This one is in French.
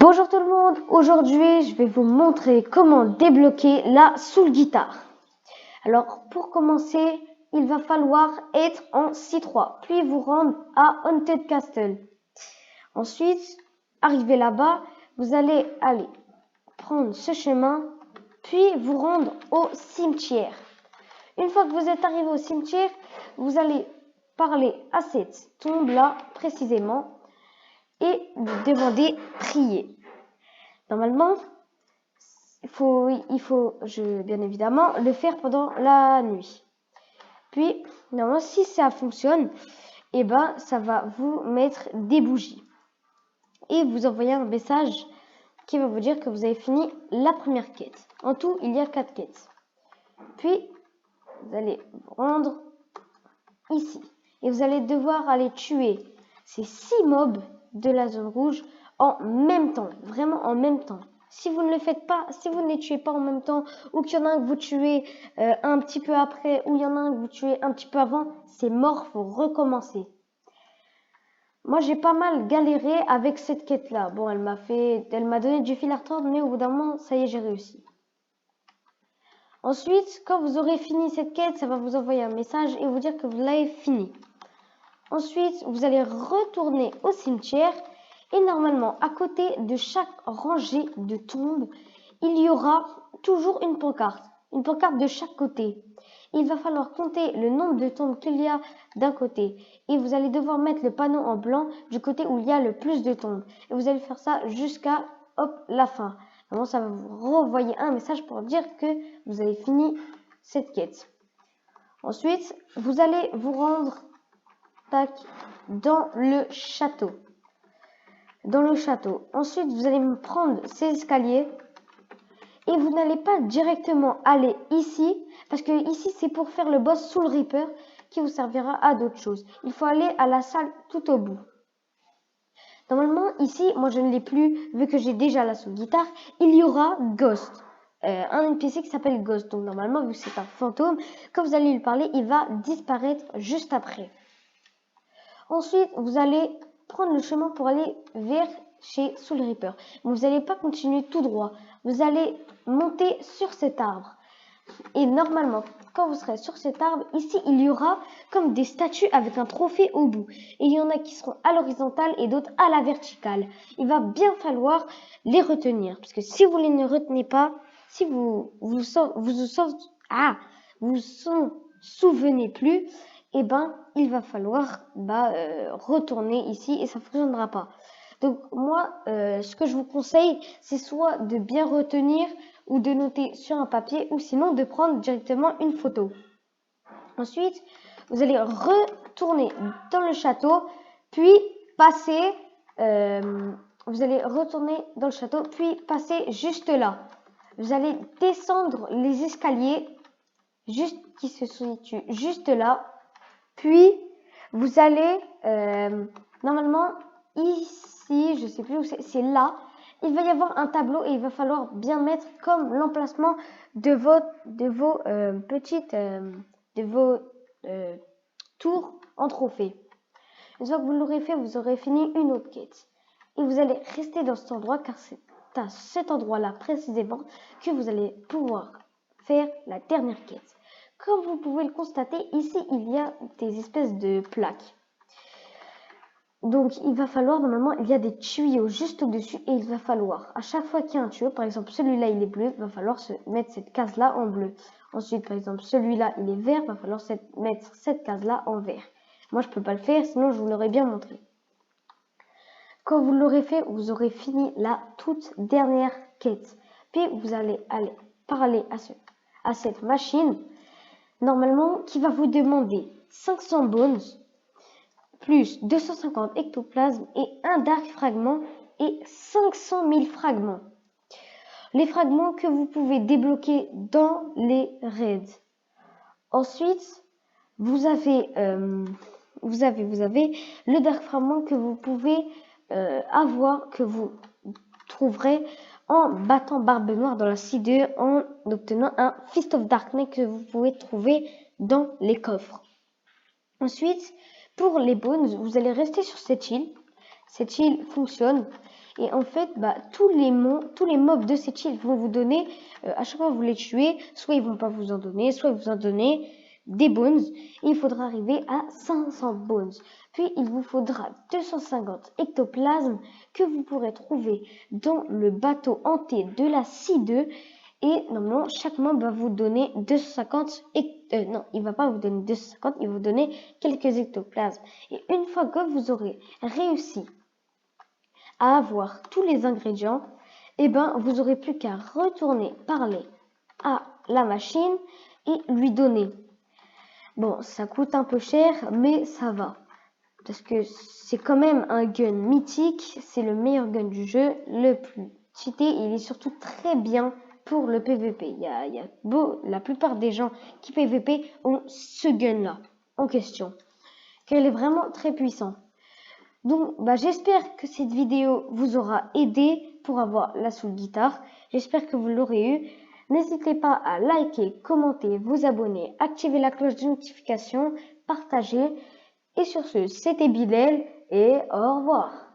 Bonjour tout le monde, aujourd'hui je vais vous montrer comment débloquer la Soul Guitar. Alors pour commencer, il va falloir être en C3, puis vous rendre à Haunted Castle. Ensuite, arrivé là-bas, vous allez aller prendre ce chemin, puis vous rendre au cimetière. Une fois que vous êtes arrivé au cimetière, vous allez parler à cette tombe-là précisément et demander prier. Normalement, il faut bien évidemment le faire pendant la nuit. Puis, normalement, si ça fonctionne, eh ben, ça va vous mettre des bougies. Et vous envoyer un message qui va vous dire que vous avez fini la première quête. En tout, il y a 4 quêtes. Puis, vous allez vous rendre ici. Et vous allez devoir aller tuer ces 6 mobs de la zone rouge en même temps. Vraiment en même temps. Si vous ne le faites pas, si vous ne les tuez pas en même temps, ou qu'il y en a un que vous tuez un petit peu après, ou il y en a un que vous tuez un petit peu avant, c'est mort, faut recommencer. Moi, j'ai pas mal galéré avec cette quête-là. Bon, elle m'a donné du fil à retordre, mais au bout d'un moment, ça y est, j'ai réussi. Ensuite, quand vous aurez fini cette quête, ça va vous envoyer un message et vous dire que vous l'avez fini. Ensuite, vous allez retourner au cimetière et normalement, à côté de chaque rangée de tombes, il y aura toujours une pancarte de chaque côté. Il va falloir compter le nombre de tombes qu'il y a d'un côté et vous allez devoir mettre le panneau en blanc du côté où il y a le plus de tombes. Et vous allez faire ça jusqu'à la fin. Alors, ça va vous renvoyer un message pour dire que vous avez fini cette quête. Ensuite, vous allez vous rendre dans le château. Ensuite, vous allez prendre ces escaliers et vous n'allez pas directement aller ici parce que ici, c'est pour faire le boss Soul Reaper qui vous servira à d'autres choses. Il faut aller à la salle tout au bout. Normalement, ici, moi je ne l'ai plus vu que j'ai déjà la Soul Guitar. Il y aura Ghost. Un NPC qui s'appelle Ghost. Donc normalement, vu que c'est un fantôme, quand vous allez lui parler, il va disparaître juste après. Ensuite, vous allez prendre le chemin pour aller vers chez Soul Reaper. Vous n'allez pas continuer tout droit. Vous allez monter sur cet arbre. Et normalement, quand vous serez sur cet arbre, ici, il y aura comme des statues avec un trophée au bout. Et il y en a qui seront à l'horizontale et d'autres à la verticale. Il va bien falloir les retenir. Parce que si vous les ne retenez pas, si vous vous souvenez plus, eh ben, il va falloir retourner ici et ça ne fonctionnera pas. Donc moi, ce que je vous conseille, c'est soit de bien retenir ou de noter sur un papier ou sinon de prendre directement une photo. Ensuite, vous allez retourner dans le château, puis passer, vous allez retourner dans le château, puis passer juste là. Vous allez descendre les escaliers qui se situent juste là. Puis, vous allez, normalement, ici, je ne sais plus où c'est là, il va y avoir un tableau et il va falloir bien mettre comme l'emplacement de vos tours en trophée. Une fois que vous l'aurez fait, vous aurez fini une autre quête. Et vous allez rester dans cet endroit car c'est à cet endroit-là précisément que vous allez pouvoir faire la dernière quête. Comme vous pouvez le constater, ici, il y a des espèces de plaques. Donc, il va falloir, normalement, il y a des tuyaux juste au-dessus et il va falloir, à chaque fois qu'il y a un tuyau, par exemple, celui-là, il est bleu, il va falloir mettre cette case-là en bleu. Ensuite, par exemple, celui-là, il est vert, il va falloir mettre cette case-là en vert. Moi, je ne peux pas le faire, sinon je vous l'aurais bien montré. Quand vous l'aurez fait, vous aurez fini la toute dernière quête. Puis, vous allez aller parler à cette machine normalement, qui va vous demander 500 bones, plus 250 ectoplasmes et un dark fragment et 500 000 fragments. Les fragments que vous pouvez débloquer dans les raids. Ensuite, vous avez le dark fragment que vous pouvez avoir, que vous trouverez en battant Barbe Noire dans la C2 en obtenant un Fist of Darkness que vous pouvez trouver dans les coffres. Ensuite, pour les bones, vous allez rester sur cette île. Cette île fonctionne Et en fait, tous les mobs de cette île vont vous donner, à chaque fois que vous les tuez, soit ils vont pas vous en donner, soit ils vous en donner des bones. Et il faudra arriver à 500 bones. Puis il vous faudra 250 ectoplasmes que vous pourrez trouver dans le bateau hanté de la C2. Et normalement, chaque mob va vous donner 250 non, il va pas vous donner 250, il va vous donner quelques ectoplasmes. Et une fois que vous aurez réussi à avoir tous les ingrédients, vous aurez plus qu'à retourner parler à la machine et lui donner. Bon, ça coûte un peu cher, mais ça va. Parce que c'est quand même un gun mythique, c'est le meilleur gun du jeu, le plus cheaté, il est surtout très bien pour le PVP. La plupart des gens qui PVP ont ce gun-là en question, qu'elle est vraiment très puissant. Donc, j'espère que cette vidéo vous aura aidé pour avoir la Soul Guitar. J'espère que vous l'aurez eu. N'hésitez pas à liker, commenter, vous abonner, activer la cloche de notification, partager. Et sur ce, c'était Bilal et au revoir.